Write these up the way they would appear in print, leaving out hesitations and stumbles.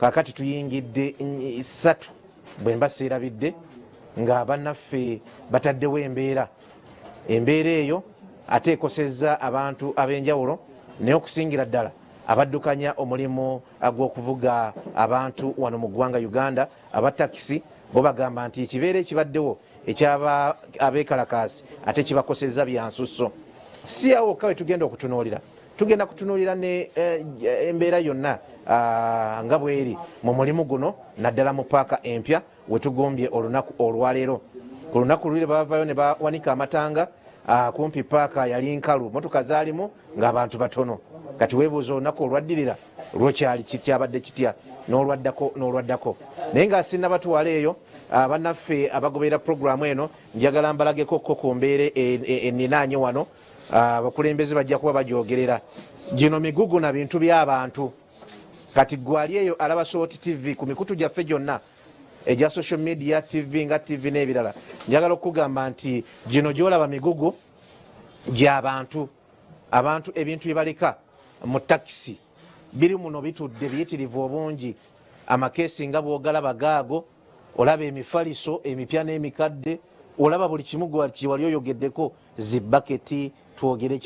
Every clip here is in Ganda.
kakati tuyingidde 3 bwemba seerabidde nga bannaffe bataddewo embeera eyo ate ekosezza abantu ab'enjawulo naye okusingira ddala abaddukanya omulimu gw'okuvuga abantu wano mu ggwanga Uganda aba takisi bo bagamba nti ekibeera ekibaddewo ekyaba abeekalakaasi ate kibakosezza byansusso. Si awo kawe tugenda okutunuulira, tugenda kutunuulira ne embeera yonna nga bweri mu mulimu guno naddala mu paaka empya wetugombye olunaku olwaleero. Ku lunaku luli bavayo ne bawanika amatanga kumpi paaka yali nkalu, motoka zaalimu ng'abantu batono. Kati weebuuza olunaku olwaddirira lwokyali kityabadde kitya n'olwaddako. Naye ng'asinna batwala eyo bannaffe abagoberera puroguramu eno njagala mbalageko ku mbeera enninaanye wano. Abakulembeze bajja kuba bagyogerera gino migugu na bintu by'abantu. Kati gwali eyo alaba Sort TV ku mikutu gyaffe gyonna egya social media, TV nga TV n'ebirala, njagala okugamba nti gino gyolaba migugu gy'abantu. Abantu ebintu byebaleka mu takisi biri muno bitudde biyitirivu obungi. Amakeesi nga bwogalaba gaago, olaba emifaliso emipya n'emikadde, olaba buli kimu kiwali oyogeddeko, zibaketi, twogere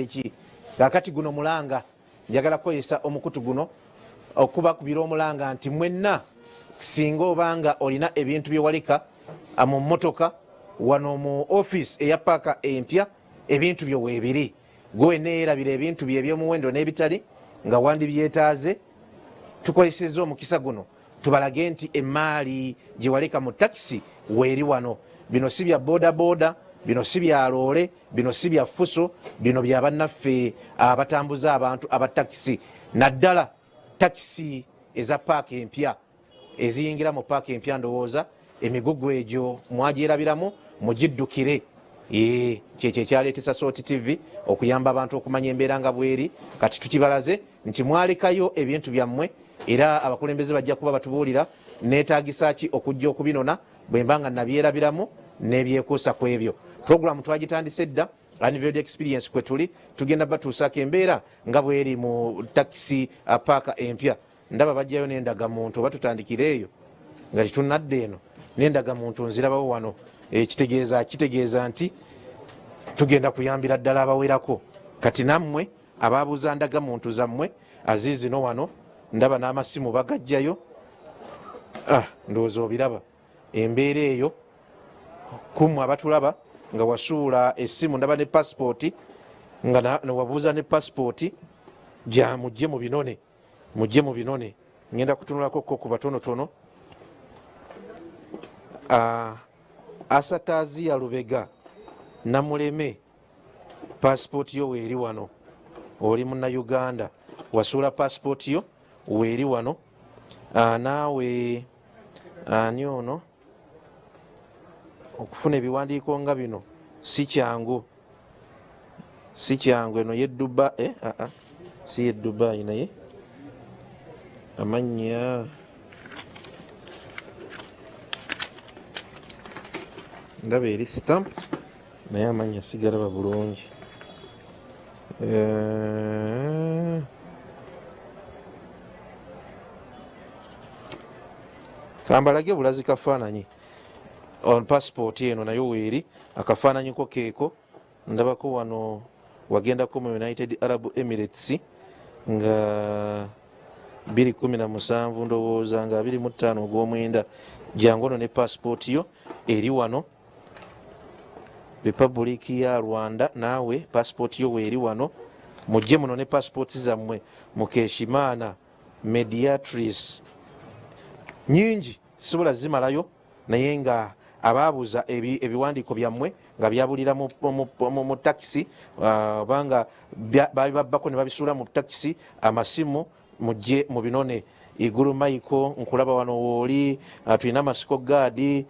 ki. Kakati guno mulanga, njagala kweyisa omukutu guno okubakubira omulanga nti mwenna singa obanga olina ebintu byewalika mu mmotoka wano mu office eya paaka empya, ebintu byo weebiri gwe neerabira ebintu bye ebyomuwendo n'ebitali nga wandibyetaaze. Tukozesezza omukisa guno tubalage nti emaali gye waleka mu takisi weeri wano. Bino si bya bodaboda, bino si bya loole, bino si bya fuso, bino bya bannaffe abatambuza abantu aba takisi. Naddala takisi eza paaka empya eziyingira mu paaka empya, ndowooza emigugu egyo mwagyerabiramu mugiddukire. Kyekyo ekyaleetesa Sort TV okuyamba abantu okumanya embeera nga bweri. Kati tukibalaze nti mwalekayo ebintu byammwe era abakulembeze bajja kuba batubuulira neetaagisa ki okujja okubinona bwemba nga nabyerabiramu n'ebyekuusa ku ebyo. Puroguramu twagitandise dda Unveiled Experience kwe tuli, tugenda batuusaako embeera nga bweri mu takisi paaka empya. Ndaba bajjayo n'endagamuntu oba tutandikira eyo nga titunadde eno n'endagamuntu nzirabawo wano. Kitegeeza nti tugenda kuyambira ddala abawerako. Kati nammwe ababuuza ndagamuntu zammwe aziizino wano ndaba n'amasimu bagajjayo. Ndowooza obiraba embeera eyo kummwe abatulaba nga wasuula essimu, ndaba ne pasipooti nga newabuuza ne pasipooti gya mujje mu binone. Ngenda kutunulako ku batonotono. Asataaziya Lubega Namuleme, pasipooti yo weeri wano, oli munnayuganda, wasuula pasipooti yo weeri wano. Naawe ani ono okufuna ebiwandiiko nga bino si kyangu. Eno yedduba si yeddubayi naye amannya ndaba eri stamp naye amannya sigalaba bulungi. Kambalage bulazi kafaananyi on passport eno nayo weeri akafaananyiko keeko. Ndabako wano wagendako mu United Arab Emirates nga 2017 ndowooza nga 25 ogw'omwenda. Jangono ne passport yo eri wano. Republic ya Rwanda naawe passport yo weeri wano. Mujje muno ne passport zammwe. Mukeshimana Mediatrice nyingi sisobola zimalayo, naye nga abaabuuza ebiwandiiko byammwe nga byabulira mu takisi obanga babbako ne babisuula mu takisi, amasimu mujje mu binone. Iguru Michael nkulaba wano wooli, tulina Masiko Gaadi,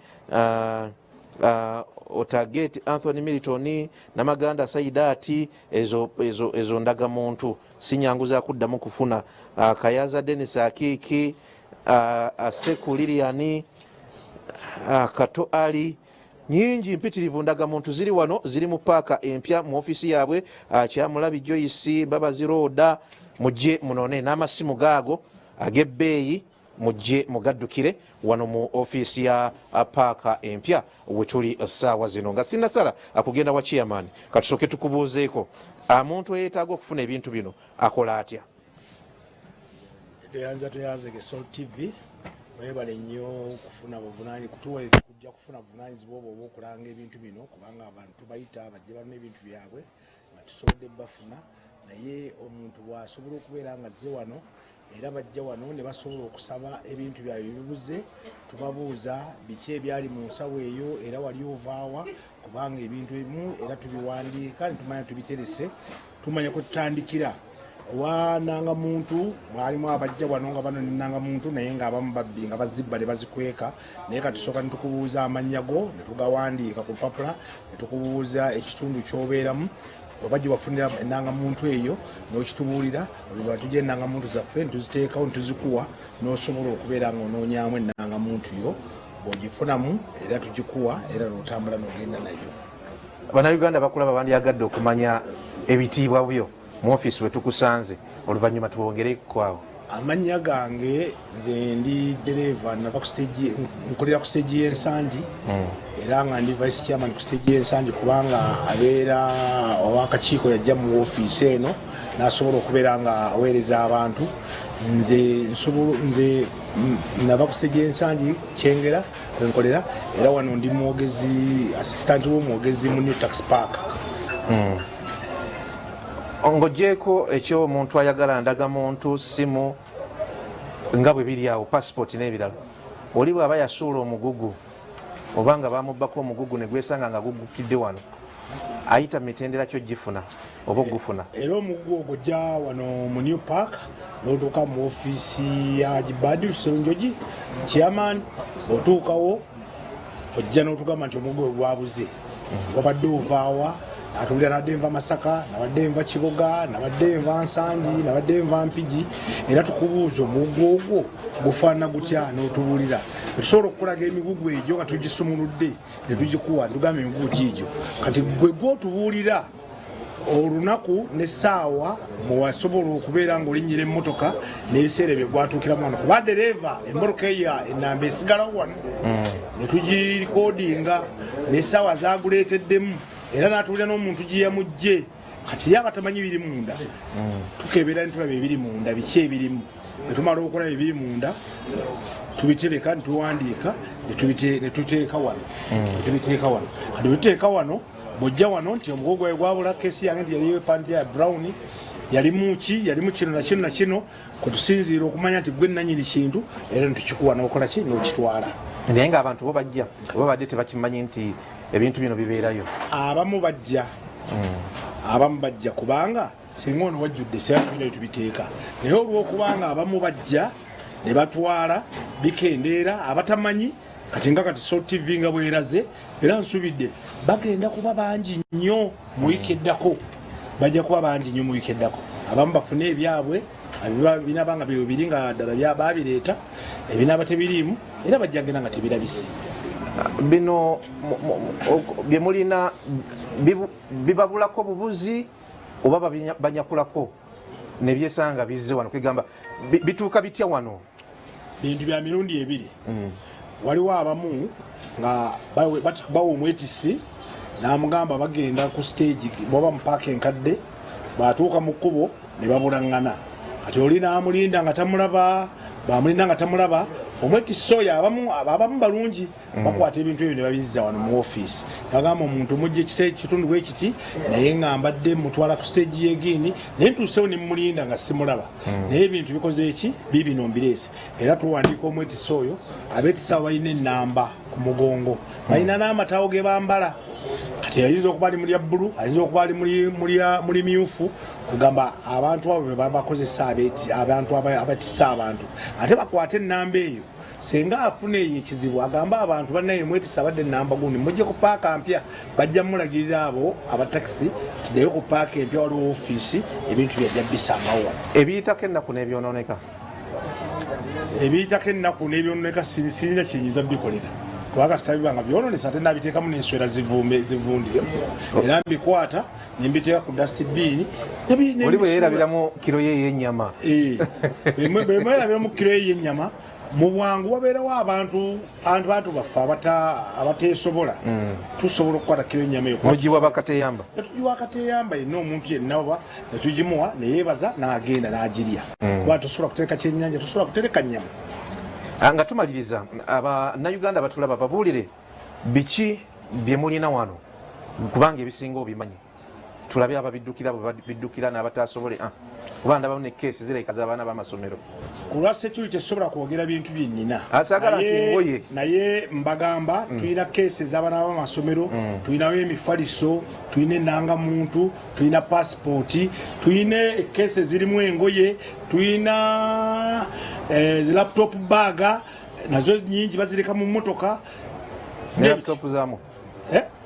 Otageti Anthony Milton, Namaganda Saidaati, ezo ndagamuntu sinyanguza kuddamu kufuna. Kayaza Dennis Akiki, Aseku Liliani, Kato Ali, nyingi mpitirivu ndagamuntu ziri wano, ziri mu paaka empya mu ofisi yaabwe. Kyamulabi Joyce Babazi Roda, mujje munone n'amasimu gaago ag'ebbeeyi mujje mugaddukire wano mu ofiisi ya paaka empya wetuli essaawa zino nga sinnasala akugenda wa chairman katusooke tukubuuzeeko omuntu eyeetaaga okufuna ebintu bino akola atya? Tuyanze Sol TV webale nnyo kufuna buvunaanyi kutuwe kujja kufuna buvunaanyizibwa obwo okulanga ebintu bino kubanga abantu bayita bajje balina ebintu byabwe nga tusobodde bafuna naye omuntu bw'asobola okubeera nga azze wano era bajja wano ne basobola okusaba ebintu byabwe bibuze tubabuuza biki ebyali mu nsawo eyo era wali ovaawa kubanga ebintu ebimu era tubiwandiika netumanya tubiterese tumanya ko tutandikira wananga muntu mwalimu abajja wano nga bano ninanga muntu naye nga abamu babbi nga bazibba ne bazikweka naye katusooka netukubuuza amannya go netugawandiika ku lupapula netukubuuza ekitundu kyobeeramu oba gye wafunira enanga muntu eyo n'okitubuulira oluva tujja enanga muntu zaffe netuziteekawo netuzikuwa n'osobola okubeera nga onoonyaamu enanga muntu yo bw'ogifunamu era tugikuwa era n'otambula n'ogenda nayo. Bannayuganda bakulaba bandyagadde okumanya ebitiibwa byo mu ofiisi we tukusanze oluvannyuma tuwongereko awo. Amannya gange nze ndi dereva nkolera ku stage y'ensangi era nga ndi vice chairman ku stage y'ensangi kubanga abeera owakakiiko yajja mu ofiisi eno n'asobola okubeera nga aweereza abantu. Nze nava ku stage y'ensangi Kyengera kwenkolera era wano ndi mwogezi assistant w'omwogezi mu New Tax Park. Ng'oggyeko ekyo omuntu ayagala ndagamuntu simu nga bwe biri awo passport n'ebirala oli bw'aba yasuula omugugu oba nga bamubbako omugugu ne gwesanga nga guggukidde wano ayita mitendera kyo gifuna oba ogufuna. Era omugugu ogwo gya wano mu New Park n'otuuka mu ofiisi ya Gibadi Luseronjogi chairman otuukawo ojja n'otugamba nti omugugu gwabuze wabadde ovaawa atulira nabadde nva Masaka nabadde nva Kiboga nabadde nva Nsangi nabadde nva Mpigi era tukubuuza omugugu ogwo gufaanana gutya n'otubuulira tusobola okukulaga emigugu egyo nga tugisumuludde ne tugikuwa tugamba emigugu giigyo kati gwe gwotubuulira olunaku n'essaawa mwewasobola okubeera ng'olinnyira emmotoka n'ebiseera bye gwatuukiramu wano kuba dereva emmotoka eya ennamba esigalawo wano ne tugirikodinga n'essaawa zaguleeteddemu era n'atulira n'omuntu gye yamugje kati yaba tamanyi biri munda tukebeera netulaba ebiri munda biki ebirimu netumala okulaba ebiri munda tubitereka netuwandiika netuteeka wano kati bituteeka wano bwojja wano nti omugogo gwawe gwabula kesi yange nti yaliyo epandi ya brown yalimu ki yalimu kino na kino na kino kwetusinziira okumanya nti gwe nanyini kintu era netukikuwa n'okola ki n'okitwala. Naye nga abantu bo bajja oba badde tebakimanyi nti ebintu bino bibeerayo? Abamu bajja abamu bajja kubanga singa ono wajjudde seatubirayo tubiteeka naye olw'okubanga abamu bajja ne batwala bikendeera abatamanyi kati nga kati Sol TV nga bweraze era nsubidde bagenda kuba bangi nnyo mu wiiki eddako bajja kuba bangi nnyo mu wiiki eddako abamu bafune ebyabwe binabanga biri nga ddala babireeta ebinaba tebiriimu era bajja genda nga tebirabise. Bino bye mulina bibabulako bubuzi oba banyakulako ne byesanga bizze wano kwegamba bituuka bitya wano? Bintu bya mirundi ebiri. Waliwo abamu nga bawa omwetisi n'amugamba bagenda ku stage bwaba mu paaka enkadde batuuka mu kkubo ne babulaŋŋana kati oli n'amulinda nga tamulaba bamulinda nga tamulaba omwetisi oyo abamu balungi bakwata ebintu ebyo ne babizza wano mu ofiisi bagamba omuntu mujja ekitundu bwe kiti naye nga mbadde mutwala ku stage yegini naye ntuusewo ne mulinda nga simulaba naye ebintu bikoze eki bibino mbireese era tuwandiika omwetisi oyo abeetisi abo balina ennamba ku mugongo balina n'amataawo ge bambala kati ayinza okuba ali mu lya bbulu ayinza okuba ali muli myufu kugamba abantu abo bebabakozesa abantu abatisa abantu ate bakwate ennamba eyo senga afuna eyo ekizibu agamba abantu bannaye mwetisa abadde ennamba gundi mujje ku paaka mpya bajja mulagirira abo abatakisi tuddeyo ku paaka empya waliwo ofiisi ebintu byajja bisangawo wano. Ebiyitako ennaku n'ebyonooneka sinina kyenyiza bikolera kubanga sitabibanga byononesa ate nabiteekamu n'enswera zivundiremu era mbikwata nembiteeka ku dustbin. Oli bwe yeerabiramu kiro ye ey'ennyama bwe mwerabiramu kiro ye ey'ennyama mu bwangu wabeerawo abantu baffe abateesobola tusobola okukwata kiro ennyama eyo mugiwa bakateyamba netugiwa akateyamba yenna omuntu yenna oba netugimuwa neyeebaza n'agenda n'agirya kuba tosobola kutereka kyennyanja tosobola kutereka nnyama. Nga tumaliriza abannayuganda batulaba babuulire biki bye mulina wano kubanga ebisinga obimanyi tulabe ababiddukira biddukira n'abatasobole kuba ndaba ne keesi zireka z'abaana b'amasomero ku lwa security esobola kwogera bintu byennina asagala nti ngoye naye mbagamba tulina keesi ez'abaana b'amasomero tulinayo emifaliso tulina ennangamuntu tulina passipooti tulina keesi ezirimu engoye tulina laptop baaga nazo nyingi bazireka mu mmotoka ne laptop zaamu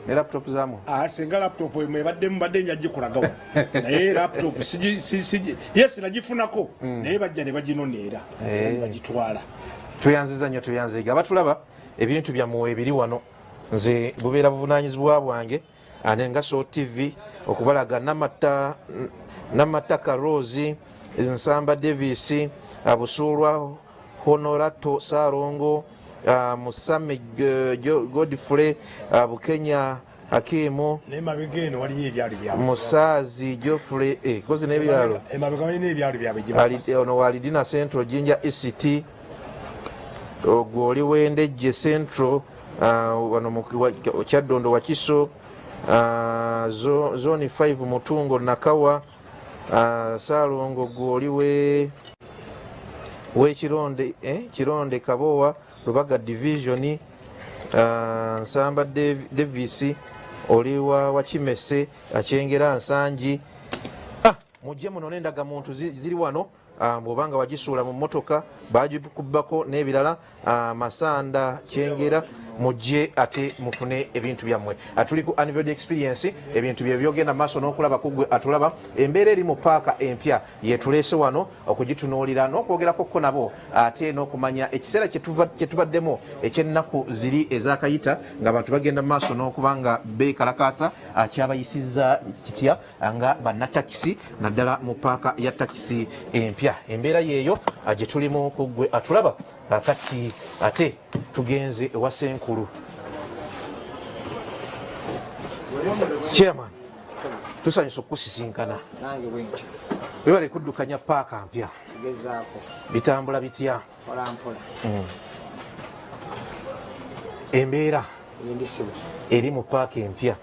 ne laptop zaamu singa laptop ebaddemu badde njagikulagawo naye laptop yes nagifunako naye bajja ne baginoneera bagitwala. Tuyanziza nnyo tuyanziga abatulaba ebintu byammwe ebiri wano nze bubeera buvunaanyizibwa bwange ane nga Show TV okubalaga Namataka Rose Nsamba Davis Abusulwa Honorato Sarongo Musame Godfrey Bukenya Hakimu nemabigeno waliyo ebyali byabwe Musazi Geoffrey koze n'ebyalo emabega n'ebyalo byabwe ono walidina Central Jinja ECT ogwoli wendejje Central wano mu Kyaddondo Wakiso zone 5 Mutungo Nakawa Salongo gwoli we Kironde Kabowa Lubaga Division Nsamba Davis oliwa Wakimese Akyengera Nsangi mujje muno n'endaga muntu ziri wano bw'obanga wagisuula mu mmotoka bagikubbako n'ebirala Masanda Kyengera mujje ate mufune ebintu byammwe atuli ku Anniversary Experience ebintu bye byogenda maaso n'okulaba kugwe atulaba embeera eri mu paaka empya yetuleese wano okugitunuulira n'okwogerako ko nabo ate n'okumanya ekiseera kye tubaddemu eky'ennaku ziri ezakayita ng'abantu bagenda maaso n'okubanga beekalakaasa kyabayisizza kitya nga bannatakisi naddala mu paaka ya takisi empya embeera yeeyo gye tulimu kugwe atulaba kakati ate tugenze ewa Senkulu Chairman tusanyusa okusisinkana nange bwenti webale kuddukanya paaka mpya gezaako bitambula bitya polampola embeera yendisibu eri mu paaka empya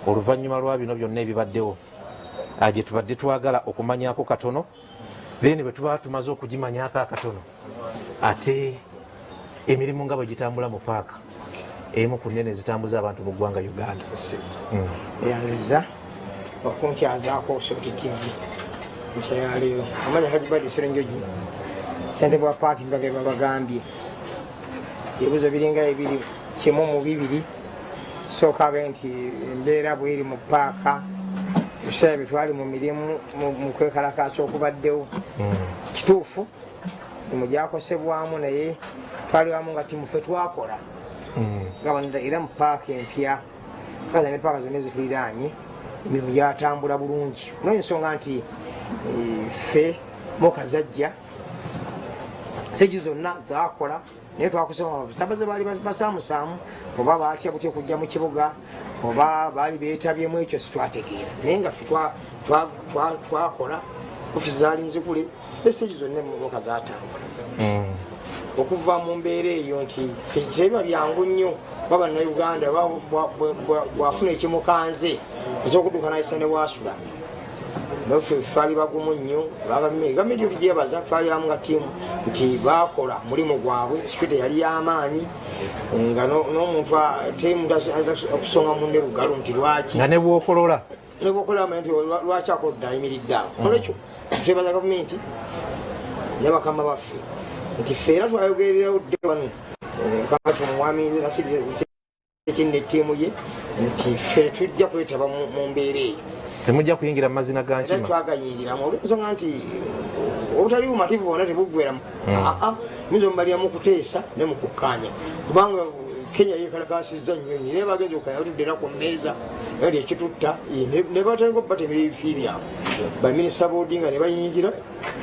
oluvannyuma lwa bino byonna ebibaddewo gye tubadde twagala okumanyako katono then bwe tuba tumaze okugimanyako akatono ate emirimu nga bwe gitambula mu paaka emu ku nnene zitambuza abantu mu ggwanga Uganda yanziza okunkyazaako Soti TV nkyayaleero amanya Haji Badi Serenjogi ssente bwa paaki mbage babagambye ebibuzo biringa ebiri kimu mu bibiri sookaga nti embeera bweri mu paaka ebiseera bitwali mu mirimu mu kwekalakaasa okubaddewo kituufu emujjakosebwamu naye twali wamu nga timufe twakola nga era mu paaka empya kaza ne paaka zonna ezituliraanye emirimu gyatambula bulungi olw'ensonga nti ffe mukazajja segi zonna zakola naye twakusema sabaze baali basaamusaamu oba baatya butya okujja mu kibuga oba baali beetabyemu ekyo situwategeera naye nga ffe twakola ofisi zaali nzigule esegi zonna emmotoka zatambula okuva mu mbeera eyo nti biba byangu nnyo baba Uganda bwafuna ekimukanze ekyokudduka nayisa ne bwasula naffe twali bagumu nnyo gavumenti tugyebaza twali amu nga tiimu nti bakola mulimu gwabwe security yali y'amaanyi nga n'omuntu okusonga munde lugalo nti lwaki nga ne bwokolola nti lwaki akodda ayimiridde awo olwekyo twebaza gavumenti ne bakama baffe nti ffe era twayogererawo dde wano kafe mumwami ekindi ettiimu ye nti ffe tujja kwetaba mu mbeera eyo temujja kuyingira mu mazina ga nkima twagayingiramu olwensonga nti obutali bumativu bwonna tebuggweramu muyinza omubalira mu kuteesa ne mu kukkaanya kubanga Kenya yekalakasizza nnyo nnyo naye bagenza okayatuddera ku mmeeza yali ekitutta ne batandika okubatemera ebifi byabwe baminisita boodinga ne bayingira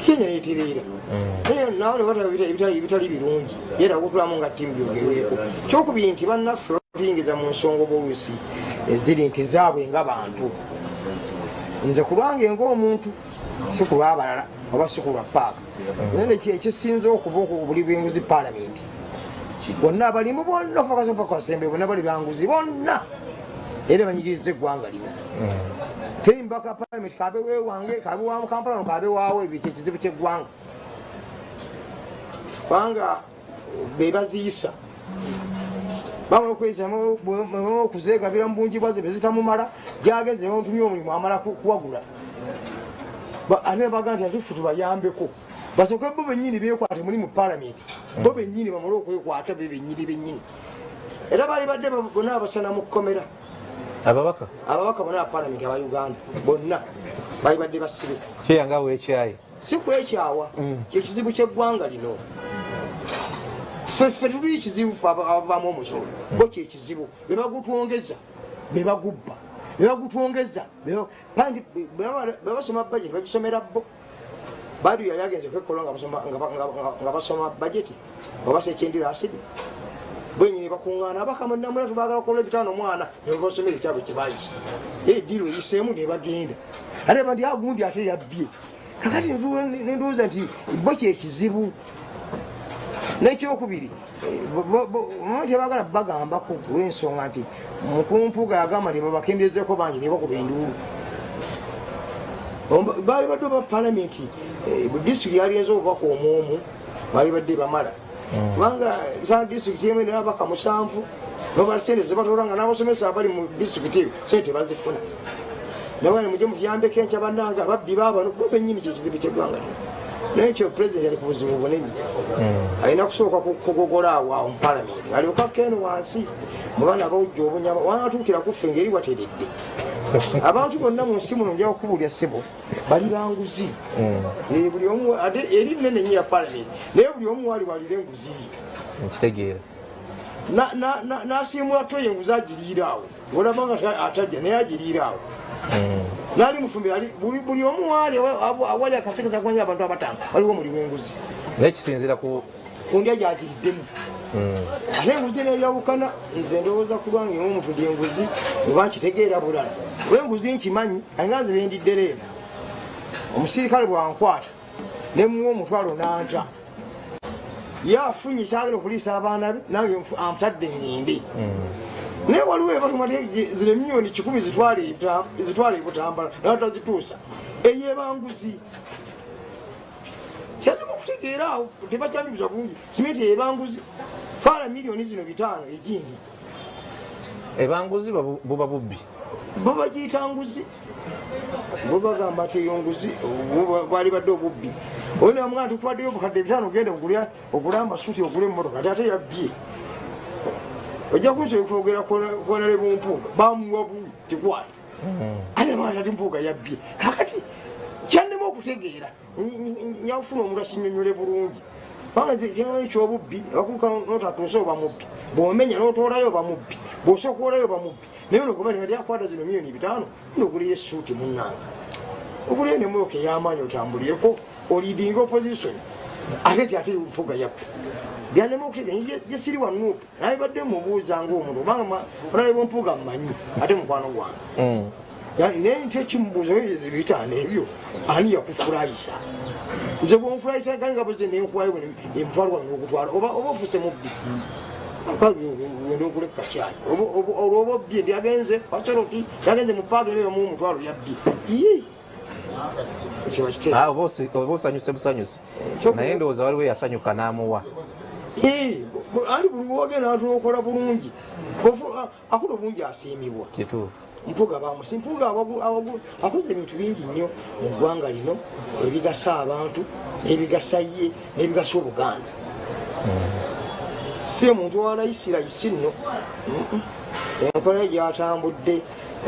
Kenya netereera naye nawe ne bataba ebitali birungi era okutulamu nga ttiimu gyogerweko kyokubiri nti bannaffe tuyingiza mu nsonga b'oluusi eziri nti zaabwe nga bantu nze kulwange ng'omuntu si ku lw'abalala oba si ku lwa paaka naye ekisinza okuba buli bw'enguzi paalamenti bonna abalimu bonna fakasopakwasembere bonna bali banguzi bonna era banyigiriza eggwanga lino teri mbaka paalamenti kabe wewange kabe wa mukampala kabe waawe ebyo kyekizibu ky'eggwanga kubanga bebaziisa bamala okweyisamu okuzeegabira mu bungi bwazo bezitamumala gyagenze ntumya omulimu amala kuwagula ane baga nti atufu tubayambeko basooke bo bennyini beekwate muli mu paalamenti bo bennyini bamale okwekwata be bennyini era baali badde bonna abasana mu kkomera ababaka bonna bapaalamenti aba Uganda bonna baali badde basibe kyeyangawo ekyayi si kwekyawa kyekizibu ky'eggwanga lino ffe tuli ekizibu fe abavaamu omusolo bo kyekizibu bebagutwongeza bebagubba bebagutwongeza bebasoma bajeti bagisomera bo badi yali agenze kwekola nga basoma bajeti obasa ekyendira asidi bwenyini bakuŋŋaana bakamunamula tubagala okukola ebitaano omwana nebasomera ekyabwe kyebayisa ediiro eyiseemu nebagenda ate banti agundi ate yabbye kakati ndowooza nti bo kyekizibu nekyokubiri tebagala bagambako kulwensonga nti mukumpuga yagamba nti babakendeezeko bangi nebakuba enduulu baali badde ba paalamenti disitulikiti yalinza obubaka omwomu baali badde bamala kubanga sa disitulikiti emu nababaka 7 nobala sente zebatolanga n'abasomesa abali mu disitulikiti eyo sente bazifuna nabane mujje mutuyambeko enkya bannanga ababbi baabano bo bennyini kyekizibu ky'eggwanga lino nekyo pulezidenti ali ku buzibu bunene alina kusooka kugogola awo mu paalamenti alyoka keno wansi mubaana abawujja obunyama wanatuukira kuffe ngeri wateredde abantu bonna mu nsi muno njawo kubulya ssebo bali banguzi buli omu eri nnene nnyo ya paalamenti naye buli omu wali walira enguzi ye nkitegeera n'asiimula toyo enguzi agiriiraawo olabanga atalya naye agiriiraawo nali mufumbira buli omu wali awali akasekeza kwanya abantu abatano waliwo muli w'enguzi naye kisinzira ku ndya gyagiriddemu ate enguzi neyawukana nze ndowooza kulwange omuntu ndi enguzi oba nkitegeera bulala wenguzi nkimanyi alinga nze bendi ddereeva omusirikale bwankwata nemuwa omutwalo nanta ye afunye kyagenda okuliisa abaana be nange amutadde ngende naye waliwo ebatumate zire miliyoni 10 zitwale ebutambala nabatazituusa eyebanguzi kyandima okutegeera awo tebakyanjuza bulungi simenti eyebanguzi twala miliyoni zino 5 egindi ebanguzi buba bubbi bo bagiyita nguzi bo bagamba nti eyo nguzi bwali badde obubbi oyo namugamba tukwaddeyo obukadde 5 ogenda ogula amasuti ogula emmotoka ate ate yabbye ojja kunsobola kwogera kwonale bumpuuga bamuwa buli tekwali ate baati ati mpuuga yabbye kakati kyannema okutegeera nyafuna omuntu akinyonyole bulungi banga kyamanyi kyobubbi abakuuka notatuuse oba mubbi bwomenya notoolayo oba mubbi bwosokolayo oba mubbi naye nokuba nati akwata zino miliyoni 5 noguliyo esuuti munnange oguliyo nemoyoka ey'amaanyi otambuliyeko olidinga opposition ate ti ate mpuuga yabbe byannema okutegeera gyesiri wanuupu naye badde mubuuza ngaomuntu obanga olalewa mpuuga mmanyi ate mukwano gwange naye nti ekimubuuza ebitaano ebyo ani yakufurayisa nze bwonfurayisa galinga boze nenkwayo emutwalo wange n'okutwala oba ofuse mubbi genda ogula ekakyayi olwoba obbye ndyagenze wacoroti yagenze mu paaka eneyo mu omutwalo yabbye oba osanyuse busanyusi naye ndowooza waliwo yasanyuka n'amuwa ali buli wogenda atunokola bulungi akula obungi asiimibwa mpuga bamusi mpuga akoze ebintu bingi nnyo mu ggwanga lino ebigasa abantu n'ebigasa ye n'ebigasa obuganda si omuntu walayisirayisi nno enkola gyatambudde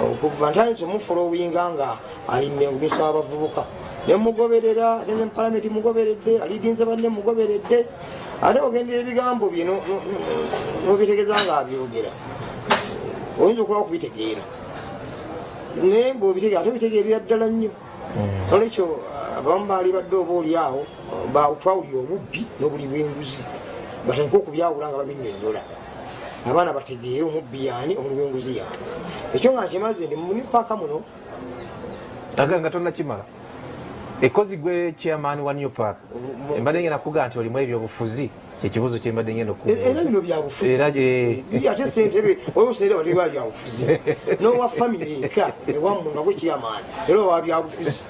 okuva ntandise omufolowinga nga alimengumisa abavubuka nemugoberera ne palamenti mugoberedde alidinze banne mugoberedde ate ogenda ebigambo bino nobitegeeza nga abyogera oyinza okuba okubitegeera naye bwobitegeera ate obitegeerera ddala nnyo olwekyo abamu baali badde oba oli awo twawulira obubbi n'obuli bw'enguzi batandika okubyawula nga babinyonyola abaana bategeere omubbi yaani omuli bw'enguzi yaani ekyo nga nkimaze ndi mu paaka muno aga nga tonnakimala ekozi gwe chairman wa New Park mbadde ngenda kuga nti olimu ebyobufuzi kyekibuzo kyembadde ngenda era bino byabufuzi ate sentebe olwosente bateba byabufuzi nowa famire eka ewammwe nga gwe chairman era owa byabufuzi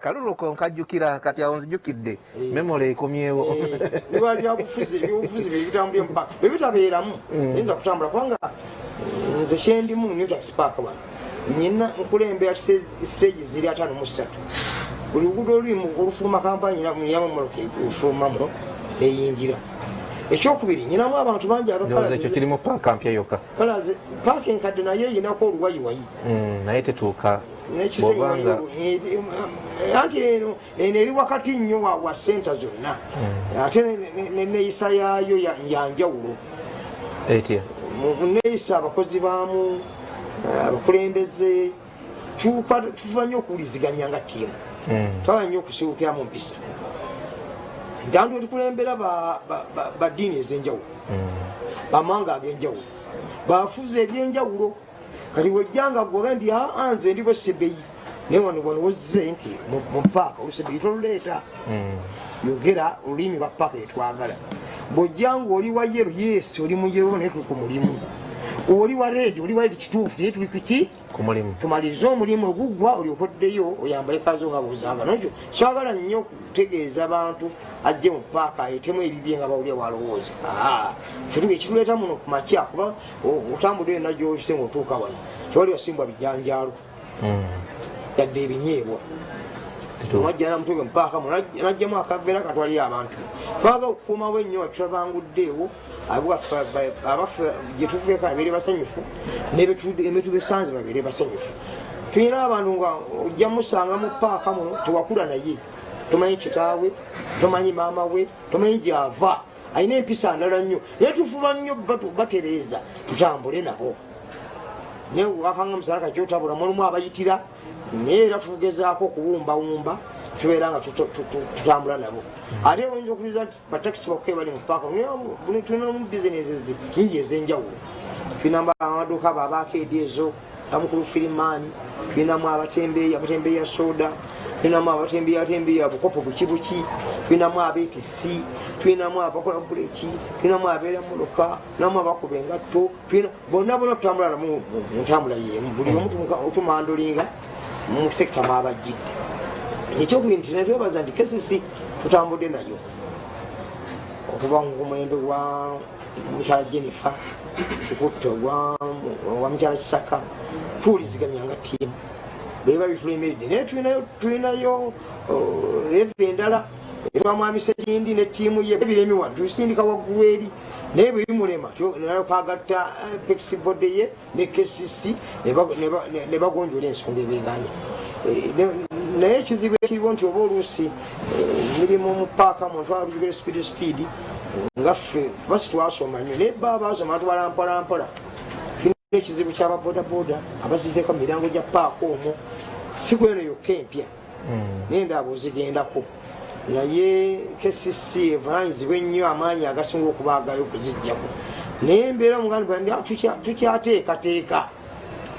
kaluluko nkajjukira kati awo nzijukidde memory ekomyewo niba byabufuzi ebyobufuzi bebitambulye mupaka bebitabeeramu yinza kutambula kubanga nze kyendimu New Taxi Park wano nyina nkulembera stage ziri 53 buli luguudo olulimu olufuluma kampani nyinamu mmotoka efulumamu eyingira ekyokubiri nyinamu abantu bangi ekyo kirimu paaka mpya yokka kalaze paaka enkadde naye eyinako oluwayiwayi naye tetuuka anti eno eri wakati nnyo wa senta zonna ate neeyisa yaayo yanjawulo etya neeyisa abakozi baamu abakulembeze tuva nnyo okuwuliziganya nga ttiimu twala nnyo okusiwukira mu mpisa ntantu wetukulembera baddiini ez'enjawulo bamawanga ag'enjawulo bafuza ebyenjawulo kati wejjanga gwoga nti nze ndi bwesebeyi naye wano wozze nti mu paaka olusebeyi toluleeta yogera olulimi lwa paaka yetwagala bwojjanga oli wa yero yes oli mu yero naye tuli ku mulimu oli wa redi oli wa kituufu naye tuli kuki tumalirize omulimu ogugwa olyokoddeyo oyambale kazo nga bwozanga nakyo swagala nnyo okutegeeza abantu ajje mu paaka ayetemu ebibye nga bawulya walowooza ekituleeta muno ku makya kuba otambudde yonna gyobise ngaotuuka wano tewali wasimbwa bijanjaalo yadde ebinyeebwa omwajja namutwege mu paaka najjamu akaveera katwaliyo abantu twaga okukuumawo ennyo watulabanguddeewo abaffe gyetuveeko babeere basanyufu nebetubesanze babeere basanyufu tulina abantu nga ojja musanga mu paaka muno tewakula naye tomanyi kitaawe tomanyi maama we tomanyi gyava alina empisa ndala nnyo naye tufuba nnyo batereeza tutambule nabo naye wakanga musalaka kyotabula mulimu abayitira naye era tugezaako okuwumbawumba tubeera nga tutambula nabo ate oyinza okuliza nti batakisi bakuke bali mu paaka tulinamu bizinesi nyingi ez'enjawulo tulinamu amaduuka abo abakeedi ezo zamukulu firimaani tulinamu abatembeeya soda tulinamu abatembeeya bukopo bukibuki tulinamu abetisi tulinamu abakola buleki tulinamu abeera muloka tulinamu abakuba engatto bonna tutambula namu mu ntambula yemu buli omu tumandulinga mu sekita mwabajjidde ekyokubiri nti netwebaza nti kesisi tutambudde nayo okuva ku mulembe gwa mukyala Jennifer tukutte wa mukyala Kisaka tuwuliziganya nga ttiimu beba bitulemeredde naye tulinayo eva endala etwamwami Sekindi ne ttiimu ye ebiremi wano tusindika waggulu eri naye bwe bimulema nayo kwagatta pexi bode ye ne kesisi ne bagonjola ensonga ebeganya naye ekizibu ekiriwo nti oba oluusi mirimu mu paaka muntwala tujugere speed nga ffe basi twasoma nnyo naye baba basoma tubala mpolampola tulina ekizibu ky'ababodaboda abaziteeka mu mirango gya paaka omwo si kweno yokka empya naye ndaaba ozigendako naye kesisi evunanyizibwa ennyo amaanyi agasinga okubaagayo okuziggyako naye embeera omuganda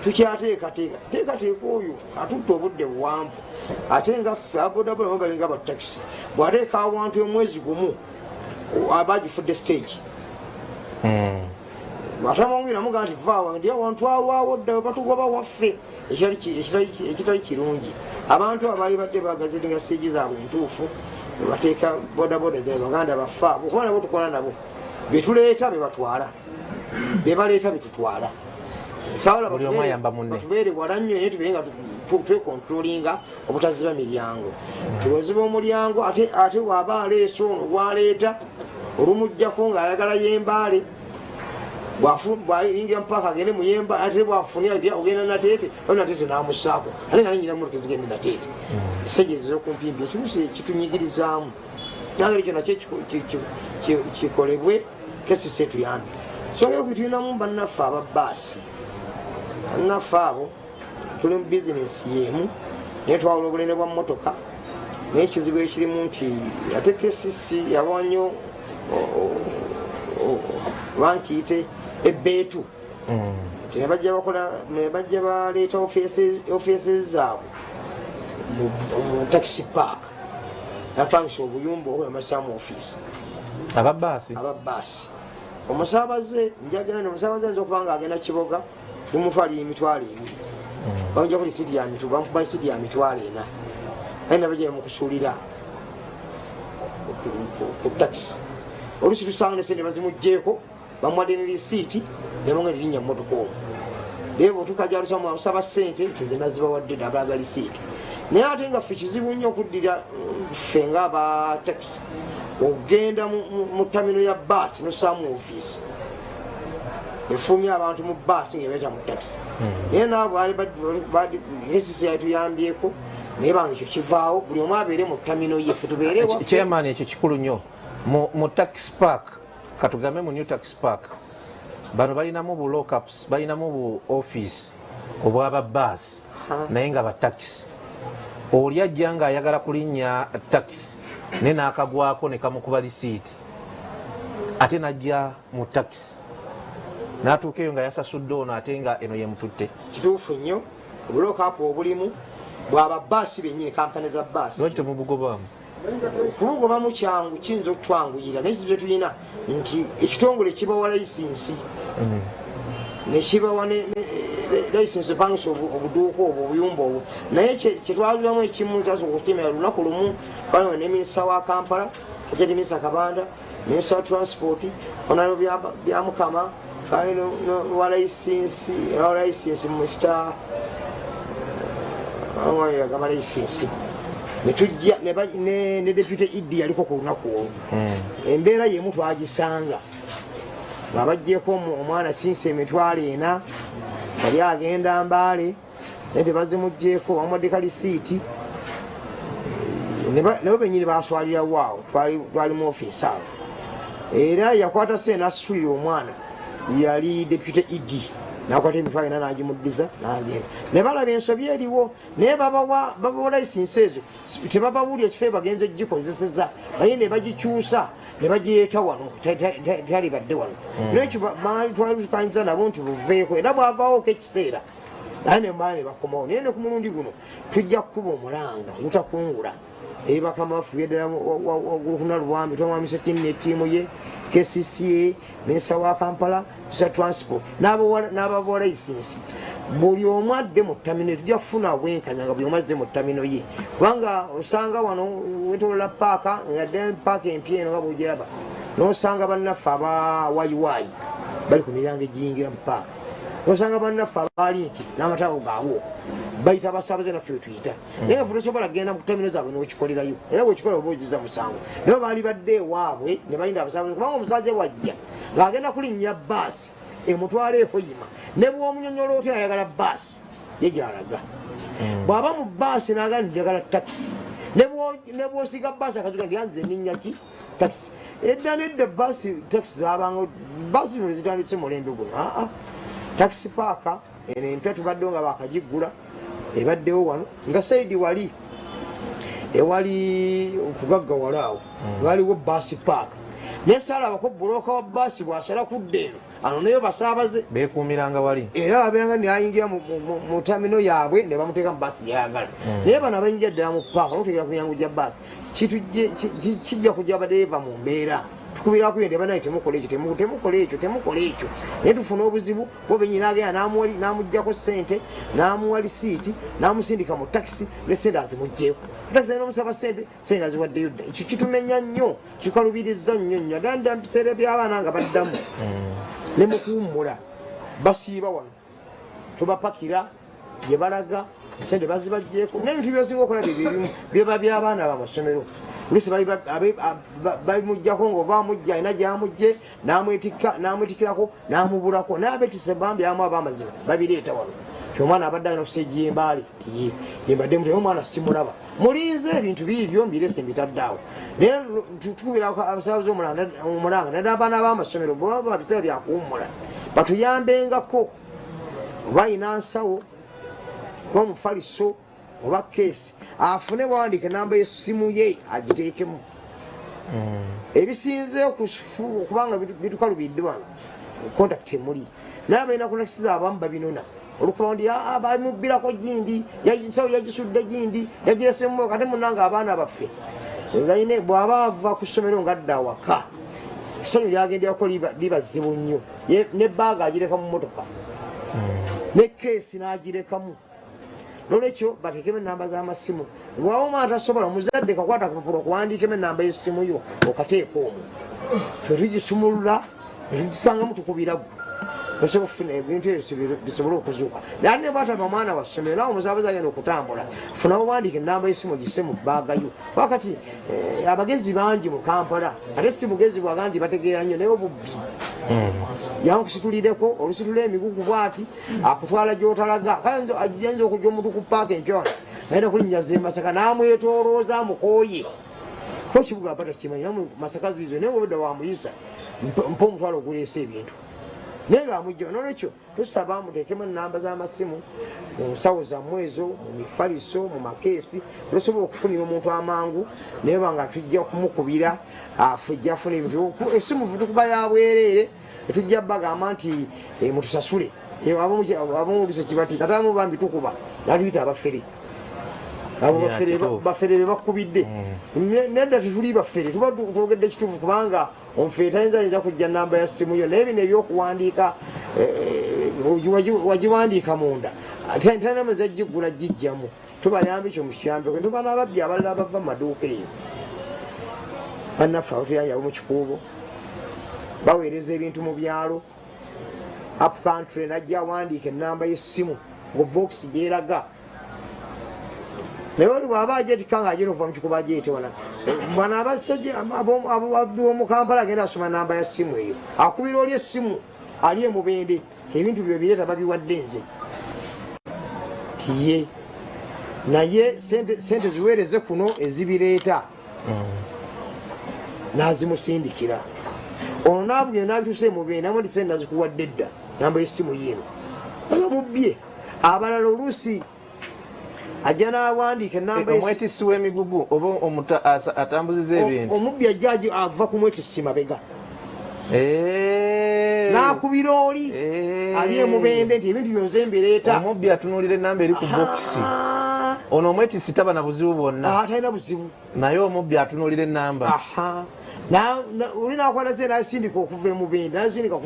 tukyateekateeka oyo atutta obudde buwanvu ate nga ffe abodaboda babalinga batakisi bwateeka awantu omwezi gumu abagifudde stage atamwongera muga nti vaawa ndi awantu alwawo ddawe batugoba waffe ekitali kirungi abantu abaali badde bagazetinga stage zaabwe entuufu bateeka bodaboda zabe baganda baffe abo kuba nabo tukola nabo betuleeta bebatwala bebaleeta betutwala tubeere wala nnyo naye tubeere nga twekontrolinga obutaziba miryango tubaziba omulyango ate waaba aleese ono gwaleeta olumujjako ng'ayagala yembaale bwayingira mupaaka agende muyemba ate bwafunira ogenda nateete nateete namusaako ate nali nyina motoka zigende nateete esajja ezizokumpimbi ekibuuso kitunyigirizaamu nange ekyo nakyo kikolebwe kesise tuyambe songa yokuti tulinamu bannaffe ababaasi bannaffe abo tuli mu bizinesi yemu naye twawula obulene bwa mmotoka naye ekizibu ekirimu nti ate kesisi yabanyo bankiyite ebbeetu nti nebajja baleeta offices zaabwe mu taxi park yapangisa obuyumba obulamasa mu office ababaasi omusaabaze njagala nti omusaabaze ayinza okuba nga agenda kiboga tumutwaliyo emitwalo 2 bamujja kuli siti ya mitwalo bamukuba siti ya mitwalo 4 aye nabajja mukusuulira ku taxi olusi tusanga nesente bazimugjeeko bamuwadde ne lisiiti nebonga nerinnya mmotoka omwo leero otukaja lusamu amusaba ssente nti nze nazibawadde nabalaga lisiiti naye ate nga ffe kizibu nnyo okuddira ffe nga aba taxi ogenda mu tamino ya baasi nosaamu ofiisi efumya abantu mu baasi ngaebeeta mu taxi naye naabo esisi yatuyambyeko naye banga ekyo kivaawo buli omu abeere mu tamino ye ffe tubeerewa chairman ekyo kikulu nnyo mu taxi park katugambe mu new taxi park bano balinamu bu lockups balinamu bu office obwaba baasi naye nga ba taxi oli ajja nga ayagala kulinnya taxi ne nakagwako ne kamukuba lisiiti ate najja mu taxi natuuka eyo nga yasasudde ono ate nga eno yemututte kituufu nnyo obulookapu obulimu bwaba baasi bennyini kampani za baasi lwaki temubugobaamu kubugobamu kyangu kiyinza okutwanguyira naye kizibu tulina nti ekitongole kibawa layisinsi nekibawa layisinsi opangisa obuduuka obwo obuyumba obwo naye kyetwalulamu ekimu tasobola okukemera lunaku lumu twaliwo ne minisita wa Kampala ajati minisita Kabanda minisita wa transport onalo byamukama twali wa layisinsi minisita agaba layisinsi netujja ne deputy Idi yaliko ku lunaku olwo embeera yemu twagisanga ngabajjeko omwana sinsa emitwalo 4 yali agenda Mbaale sente bazimugjeeko bamuwaddeka lisiiti nabo bennyini baswalirawo awo twali mu ofiisi awo era yakwata sente nasitulira omwana yali deputy Idi nakwata emitwalo 4 nagimuddiza nagenda ne balaba ensobi eriwo naye babawa layisinsi ezo tebabawulya ekifo bagenze gikozeseza naye ne bagikyusa ne bagireeta wano tali badde wano nekyo twali tukanyiza nabo nti buveeko era bwavaawoko ekiseera naye nembaala ne bakomawo naye ne ku mulundi guno tujja kukuba omulanga gutakungula bakama bafuye ddala waggulu kuna Luwambi twamwamisa kinne ettiimu ye KCCA minisita wa Kampala tusa transport n'abawa layisinsi buli omu adde mu ttamino tujja kufuna bwenkanya nga buli omu azze mu ttamino ye kubanga osanga wano wetolola paaka yadde paaka empya eno nga bwogiraba n'osanga bannaffe abawayiwaayi bali ku miryango egiyingira mu paaka n'osanga bannaffe abalinki n'amataago gaabwe bayita abasaabaze naffe wetuyita naye nga tosobola kugenda mu ttamino zaabwe n'okikolerayo era bwekikola oba ogiza musango naye baali badde ewaabwe ne balinda abasaabaze kubanga omusajja wajja ng'agenda kulinnya baasi emutwala ekoyima ne bw'omunyonyola oti ayagala baasi ye gy'alaga bw'aba mu baasi n'agala nti njagala takisi ne bw'osiga baasi akazuga nti yanze ninnya ki takisi edda nedda baasi takisi zabanga baasi zino zitandise mulembe guno takisi paaka eno empya tubaddewo nga bakagiggula ebaddewo wano nga saidi wali ewali okugaggawala awo waliwo baasi paaka naye saalabako bulooka wa baasi bwasala kudda eno ano nayo basaabaze bekuumiranga wali era abeeranga nayingira mu tamino yaabwe ne bamuteeka mu baasi gyayagala naye bano abayingira ddala mu paaka notegera kuyanguja baasi kijja kujja badeeva mu mbeera tukubira kuyenda banaye temukola ekyo naye tufuna obuzibu bo benyina agenda namuggyako ssente namuwa lisiiti namusindika mu takisi ne sente azimugjeeko takisi alina omusaba sente aziwaddeyo dda ekyo kitumenya nnyo kikalubiriza nnyo ddala dda mbiseera by'abaana nga baddamu ne mukuwummula basiiba wano tubapakira gye balaga sente bazibagjeeko n'ebintu byosinga okola byebimu byeba by'abaana bamasomero lusi bamuggyako ngaoba amugja alina gyamugje namwetikirako namubulako naye abetise bambi amu abamazima babireeta wano omwana abadde alina kuseejja embaale ti yembadde mutyo omwana simulaba mulinze ebintu biibyo mbirese mbitaddeawo naye tukubira abasabaze omulanga naddala abaana b'amasomero bwebaba biseera byakuwummula batuyambengako oba ayina nsawo oba omufaliso oba keesi afune bwawandika enamba y'essimu ye agiteekemu ebisinzeyo kubanga bitukalubidde wano contact emuli naye balina kunakisiza abamu babinona olukuba ndi bamubbirako gindi nsawo yagisudde gindi yagiresemu kate munanga abaana baffe bw'aba ava ku ssomero ngadda awaka essanyu lyagenderako libazibu nnyo nebaaga agireka mu motoka ne keesi n'agirekamu nolwekyo batekemu enamba z'amasimu bwaba omwana tasobola muzadde kakwata kapapula okuwandiikemu enamba y'essimu yo okateeka omwo fe tugisumulula netugisangamu tukubira gwe osobola okufuna ebintu ebyo bisobole okuzuuka naye ne bwataba mwana wa ssomero nawe omusabaze agenda okutambula funa owandiika enamba y'essimu ogisse mu baagayo wakati abagezi bangi mu Kampala ate si mugezi bwaga nti bategeera nnyo naye obubbi yankusitulireko olusitula emigugu bwati akutwala gyotalaga kale ajanza okujja omuntu ku paaka empyona ayina kulinnyaza emasaka namwetolooza amukooye ko kibuga apata kimanyi masaka zizo naye obudde wamuyisa mpa omutwalo oguleesa ebintu naye nga amujja nolwekyo tusaba muteekemu enamba z'amasimu mu nsawo zammwe ezo mu mifaliso mu makeesi tusobola okufunira omuntu amangu naye banga tujja kumukubira afujja afuna ebintu essimu tukuba yabwereere etujja bagamba nti mutusasule abamulise kibati tatamu bambi tukuba natuyita abafere bafere bebakubidde nedda tetuli bafere tuba twogedde ekituufu kubanga omufere tayinza kujja namba ya simu yo naye bino ebyokuwandiika wagiwandiika munda tanameza gigula gijjamu tubayamba ekyo mukiyambeko tuba n'ababbi abalala bava mu maduuka eyo bannaffe abatuyanyabo mu kikuubo baweereza ebintu mu byalo up country najja awandiika enamba y'essimu ngo box gyeraga naye oli bw'aba ajeetika nga agenda okuva mu kikuba ajeete wana bana ababbi b'omu Kampala agenda asoma namba ya ssimu eyo akubira oli essimu ali emubende ebintu byo bireeta babiwadde nze tiye naye sente ziweereze kuno ezibireeta nazimusindikira ono naavuga nabituuse emubende namwe nti sente nazikuwadde dda namba y'essimu yiino abamubbye abalala oluusi ajja n'awandiika enamba omwetisi w'emigugu oba atambuziza ebintu omubbi ajja ava ku mwetisi mabega n'akubira oli ali emubende nti ebintu byonze mbireeta omubbi atunuulira enamba eri ku bokisi ono omwetisi taba na buzibu bwonna talina buzibu naye omubbi atunuulira enamba oli nakwata ze nasindika okuva emubende nasindika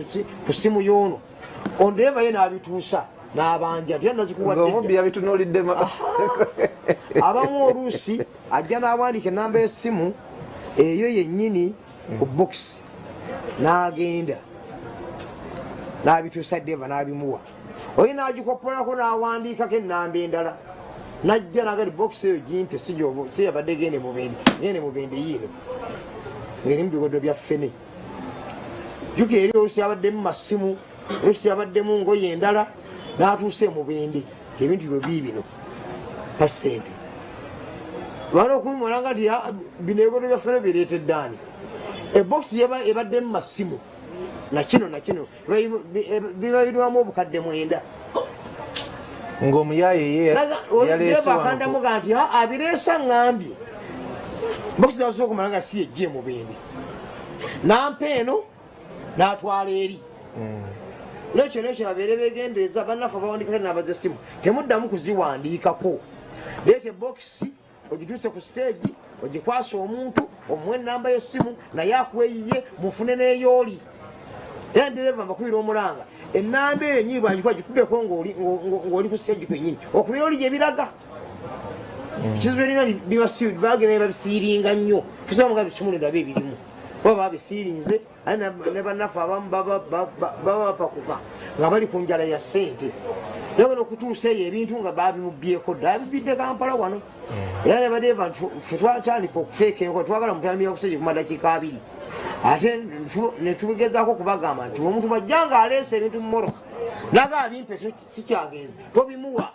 ku simu y'ono ondeeva ye n'abituusa n'abanja omubbi yabitunuulidde abamu oluusi ajja n'awandiika enamba y'essimu eyo yennyini ku bokisi n'agenda n'abituusa deva n'abimuwa oyo n'agikoppolako n'awandiikako ennamba endala najja nagati bokisi eyo gimpe siyabadde gende mubende yiino ngerimu bigodo bya ffene juka eri oluusi yabaddemu masimu oluusi yabaddemu ngoye endala n'atuuse emubende ebintu byo biibino pasente bana okubimulanga nti bino ebigodo byaffe bireetedde ani ebokisi ebaddemu masimu nakino biba birwamu obukadde 9 ng'omuyaye yaleesebakandamuga nti abireesa ngambye bokisi zasobola okumala nga si yejja emubende nampa eno n'atwala eri nekyo babeere begendereza bannaffe abawandikako enamba z'essimu temuddamu kuziwandiikako leeta ebokisi ogituuse ku siteegi ogikwasa omuntu omuwa enamba y'essimu naye akweyiye mufune n'eyooli era ndereva mbakubira omulanga enamba eyo enyini bwagikuba gikubeko ng'oli ku siteegi kwenyini okubira oli gye biraga ekizibu erina bagenda babisiiringa nnyo tusaba nga bisumulira be ebirimu baba babisiirinze aye ne bannaffe abamu baba bapakuka nga bali ku njala ya ssente yagenda okutuusa eyo ebintu nga babimubbyeko dda abibidde Kampala wano era ne badeeva ffe twatandika okufeeka enkola twagala mutamira kusejje ku madakiika 2 ate netugezaako kubagamba nti omuntu bajjanga aleese ebintu mumoroka naga abimpe sikyagenza tobimuwa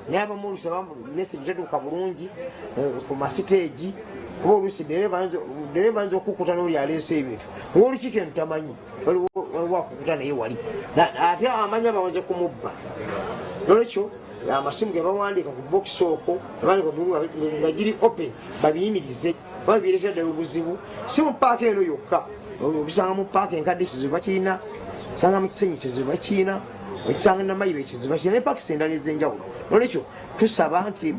naye abamulusi message tetuuka bulungi ku masiteegi kuba oluusi dereva ayinza okukuta n'oli aleese ebintu oba olukiiko enu tamanyi waliwo akukuta naye wali ate amanyi bamaze kumubba nolwekyo amasimu ge bawandiika ku bokisi okwo nga giri open babiyimirize kuba bireetera ddala obuzibu si mu paaka eno yokka obisanga mu paaka enkadde ekizibu bakirina osanga mu kisenyi ekizibu bakirina okisanga namayiro ekizibu bakirina ne paakisi endala ez'enjawulo nolwekyo tusaba nti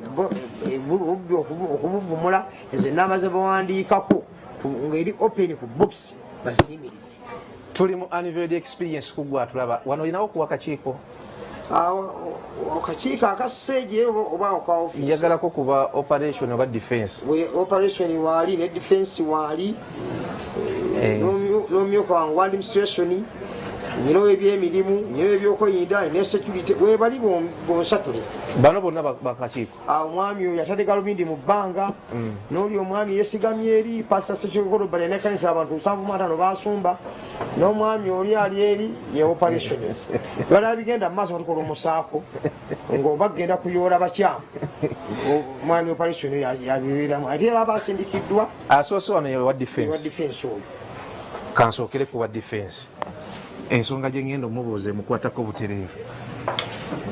okubuvumula ezo enamba ze bawandiikako ng'eri open ku bokisi baziyimirize. Tuli mu anniversary experience kugwa tulaba wano olinawo okuwa akakiiko akakiiko akaseeje oba oka office njagalako kuba operation oba defense operation waali ne defense waali n'omumyuka wange wa administration nyina ebyemirimu nyina ebyokweyinda ne security webali bonsatule bano bonna bakakiiko omwami oyo yatadde galubindi mu bbanga n'oli omwami yesigamye eri pastor sekikolobbala nekanisa abantu 75 basumba n'omwami oli ali eri ye operations bala bigenda mu maaso batukola omusaako ng'oba genda kuyoola bakyamu omwami operation yabibeeramu ate era abasindikiddwa asoose wano yewa defense oyo kansookere ku wa defense ensonga gye ngenda omubuuza emukwatako butereevu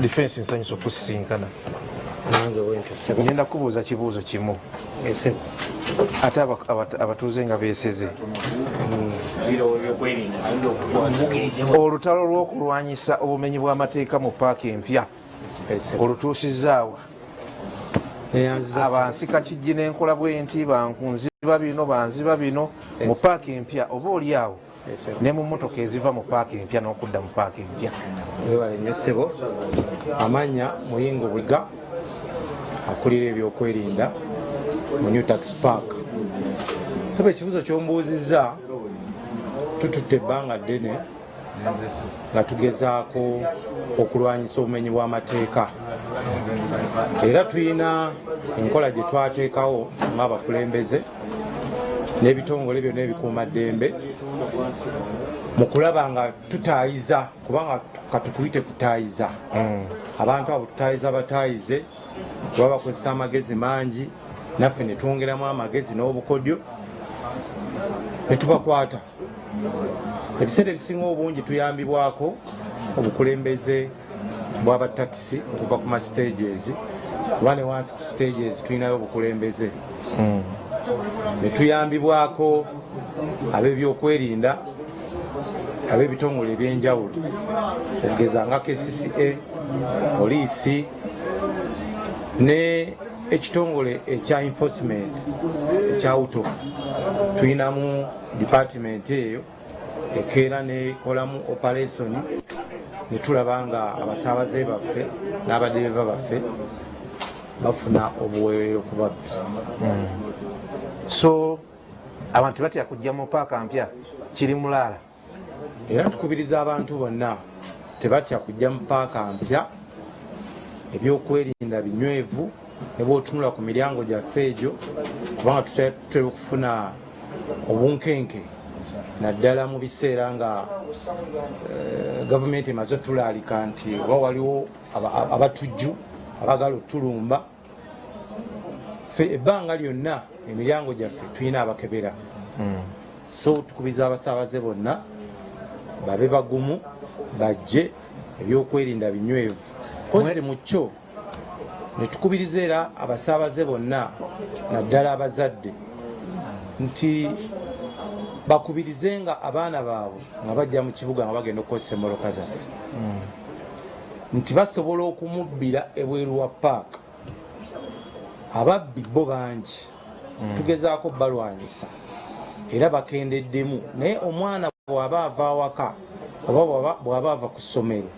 defense nsanyusa okusisinkana ngenda kubuuza kibuuzo kimu ate abatuuze nga beeseze olutalo lw'okulwanyisa obumenyi bw'amateeka mu paaka empya olutuusizaawa abansika kijji n'enkola bwenti bankunziba bino banziba bino mu paaka empya oba oliawo ne mu mmotoka eziva mu paaka empya n'okudda mu paaka empya. Webale nnyo ssebo, amanya Muyingo Bwiga akulira ebyokwerinda mu New Tax Park. Ssebo ekibuuzo ky'ombuuzizza tututte ebbanga ddene nga tugezaako okulwanyisa obumenyi bw'amateeka era tulina enkola gye twateekawo ng'abakulembeze n'ebitongole byonna ebikuumaddembe mu kulaba nga tutaayiza kubanga katukuyite kutaayiza abantu abo tutaayiza bataayize kuba bakozesa amagezi mangi naffe ne twongeramu amagezi n'obukodyo ne tubakwata. Ebiseera ebisinga obungi tuyambibwako obukulembeze bw'abatakisi okuva ku stages kuba ne wansi ku stages tulinayo obukulembeze ne tuyambibwako ab'ebyokwerinda ab'ebitongole ebyenjawulo okugeza nga KCCA, poliisi ne ekitongole ekya enforcement ekya out-of tulinamu department eyo ekeera nekolamu operation ne tulaba nga abasaabaze baffe n'abadereva baffe bafuna obuweerero ku babbi. So abantu batya kujja mu paaka mpya kiri mulaala era tukubiriza abantu bonna tebatya kujja mu paaka mpya ebyokwerinda binywevu ne bw'otunula ku miryango gyaffe egyo kubanga tutera okufuna obunkenke naddala mu biseera nga gavumenti emaze otulaalika nti oba waliwo abatujju abagala otulumba ffe ebbanga lyonna emiryango gyaffe tulina abakebera. So tukubiriza abasaabaze bonna babe bagumu bajje ebyokwerinda binywevu kozi mu kyo ne tukubiriza era abasaabaze bonna naddala abazadde nti bakubirize nga abaana baabwe nga bajja mu kibuga nga bagenda okukozesa emmoloka zaffe nti basobola okumubbira ebweru wa paaka. Ababbi bo bangi tugezaako balwanyisa era bakendeddemu naye omwana bw'aba ava awaka oba bw'aba ava ku ssomero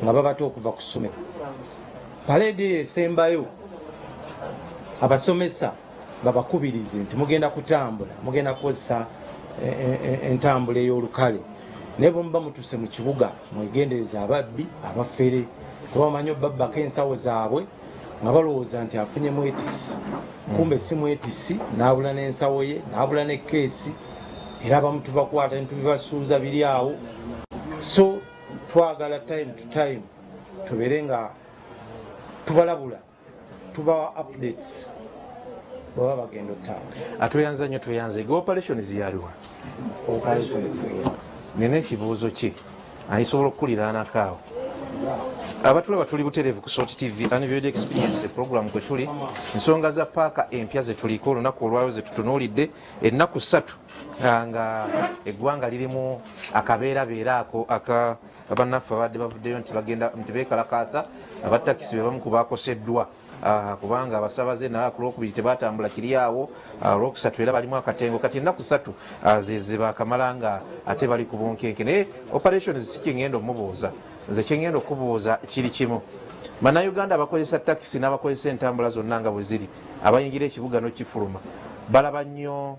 nga babate okuva ku ssomero paleedi eyo esembayo abasomesa babakubirize nti mugenda kutambula mugenda kukozesa entambula ey'olukale naye bwe muba mutuse mu kibuga mwegendereza ababbi abafere kuba bamanyi obabbako ensawo zaabwe nga balowooza nti afunye mwetisi kumbe si mwetisi n'abula n'ensawo ye n'abula ne keesi era abamu tubakwata netubibasuuza biri awo. So twagala time to time tubeere nga tubalabula, tubawa updates baba bagenda otambula. Atweyanza nnyo tweyanze ge operation ziyaliwa nina ekibuuzo ki ayisobola okukuliraanako awo abatulaba tuli butereevu ku Salt TV Unveiled Experience program kwe tuli ensonga za paaka empya ze tuliko olunaku olwayo ze tutunuulidde ennaku 3 nga eggwanga lirimu akabeerabeera ako abannaffe abadde bavuddeyo nti bagenda nti beekalakaasa abatakisi be bamu ku baakoseddwa kubanga abasabaze naye ku lwokubiri tebatambula kiri awo, olwokusatu era balimu akatengo kati ennaku 3 zeze bakamala nga ate bali ku bunkenke. Naye operations si kyengenda omubuuza, nze kyengenda okubuuza kiri kimu. Bannayuganda abakozesa takisi n'abakozesa entambula zonna nga bwe ziri abayingira ekibuga n'okifuluma balaba nnyo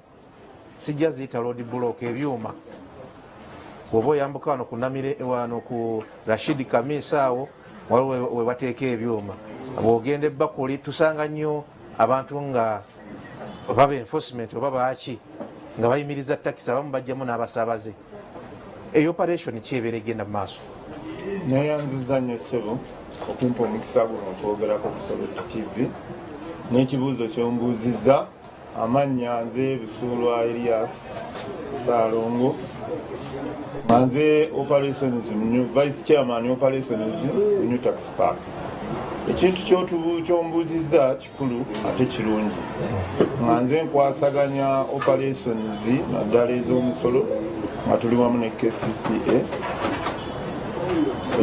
sijja ziyita road block ebyuma. Bw'oba oyambuka wano ku Namire wano ku Rashid Kamisa awo waliwo we bateeka ebyuma, bw'ogenda ebbakuli tusanga nnyo abantu nga baba enforcement oba baaki nga bayimiriza takisi abamu bajjamu n'abasaabaze. Eyo operation kyebeera egenda mu maaso. Neyanziza nnyo ssebo okumpa omukisa guno okwogerako ku Salt TV n'ekibuuzo kyombuuzizza. Amannya nze Busuulwa Elias Salongo, nze operations vice chairman operations New Tax Park. Ekintu kyombuuzizza kikulu ate kirungi. Nze nkwasaganya operations naddala ez'omusolo nga tuli wamu ne KCCA.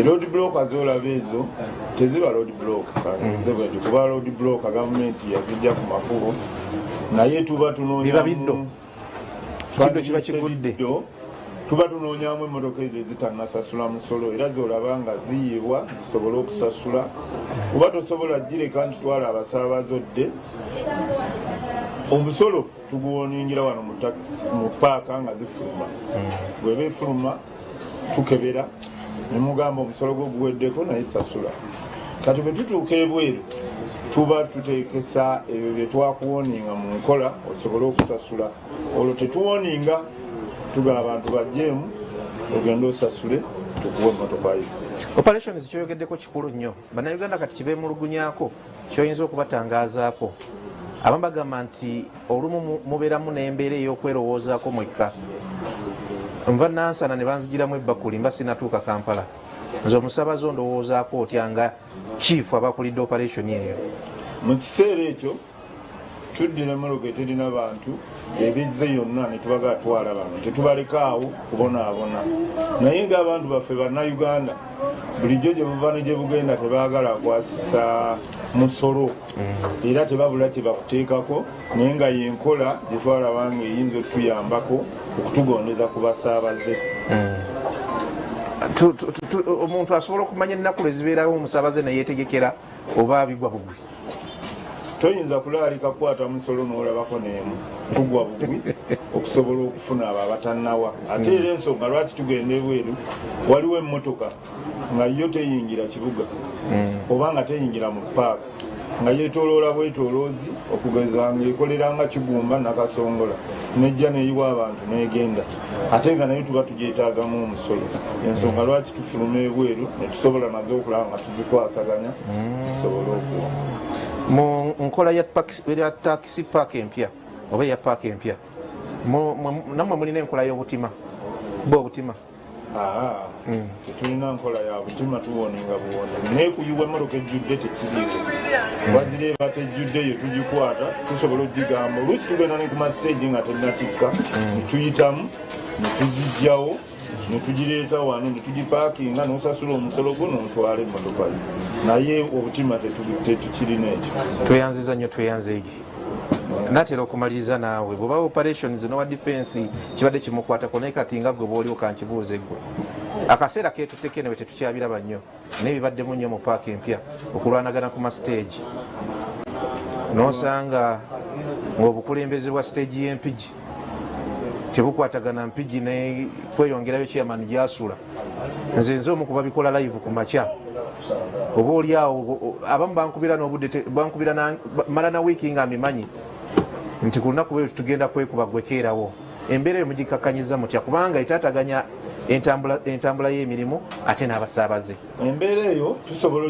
Road block zolaba ezo teziba road block kuba road block gavumenti yazijja ku makubo naye tuba tunoonyamu emmotoka ezo ezitannasasula musolo era zolaba nga ziyiibwa zisobole okusasula kuba tosobola gireka nti twala abasaabaze odde. Omusolo tuguwoningira wano mu paaka nga zifuluma, bweba efuluma tukebera nemugamba omusolo gwo guweddeko naye sasula. Kati bwe tutuuka ebweru tuba tuteekesa ebyo bye twakuwoninga mu nkola osobole okusasula. Olwo tetuwoninga tugaba abantu bajjeemu ogenda osasule tukuwa emmotoka yo. Operations kyoyogeddeko kikulu nnyo. Bannayuganda kati kibeemulugunyako kyoyinza okubatangaazaako. Abamu bagamba nti olumu mubeeramu n'embeera ey'okwerowoozaako mwekka. Nva nansana ne banzigiramu ebbakuli mba sinatuuka Kampala. Nze omusaabaze ondowoozaako otya nga chief abakulidde operation eyo? Mu kiseera ekyo tuddira emmotoka eterina bantu ebizze yonna ne tubagala twala bantu tetubaleka awo kubonaabona. Naye ng'abantu baffe bannayuganda bulijjo gye buva ne gye bugenda tebaagala kwasisa musolo era tebabula kye bakuteekako, naye nga yenkola gye twalaba nga eyinza otuyambako okutugondeza ku basaabaze. Omuntu asobola okumanya ennaku lwezibeerawo omusaabaze neyeetegekera oba bigwa bugwi? Toyinza kulaalika kukwata musolo n'olabako n'emu, tugwa bugwi okusobola okufuna abo abatannawa. Ate era ensonga lwaki tugenda ebweru, waliwo emmotoka nga yo teyingira kibuga oba nga teyingira mu paaka nga yeetooloola bwetooloozi okugeza nga ekoleranga Kigumba Nakasongola nejja neeyiwa abantu n'egenda, ate nga naye tuba tugyetaagamu omusolo. Ensonga lwaki tufuluma ebweru ne tusobola nazo okulaba nga tuzikwasaganya zisobole okuwa. Mu nkola ya taxi park empya oba ya paaka empya nammwe mulina enkola y'obutima bo obutima? Tetulina nkola ya butima tuwoninga buwoni, naye kuyiwa emmotoka ejjudde tekiriiko. Wazireeba tejjuddeyo tugikwata tusobola okugigamba. Oluusi tugenda ne ku mastage nga tennatikka netuyitamu netuzijjawo netugireeta wano netugipaakinga n'osasula omusolo gwo n'otwala emmotoka yo, naye obutima tetukirina ekyo. Tweyanziza nnyo tweyanzeegi. Natera okumaliriza naawe bw'oba operations n'owa defense kibadde kimukwatako naye kati nga gwe bw'oliwo kankibuuze gwe. Akaseera keetutteko eno bwe tetukyabiraba nnyo naye bibaddemu nnyo mu paaka empya okulwanagana ku mastage. N'osanga ng'obukulembeze bwa stage y'empigi tebukwatagana mpigi ne kweyongerayo chairman gy'asula. Nze omu ku babikola live ku makya oba oli awo abamu bankubira n'obudde bankubira mala na wiiki nga mbimanyi nti ku lunaku bwe tugenda kwekuba gwe keerawo embeera eyo mugikakanyiza mutya kubanga etataganya entambula y'emirimu ate n'abasaabaze? Embeera eyo tusobola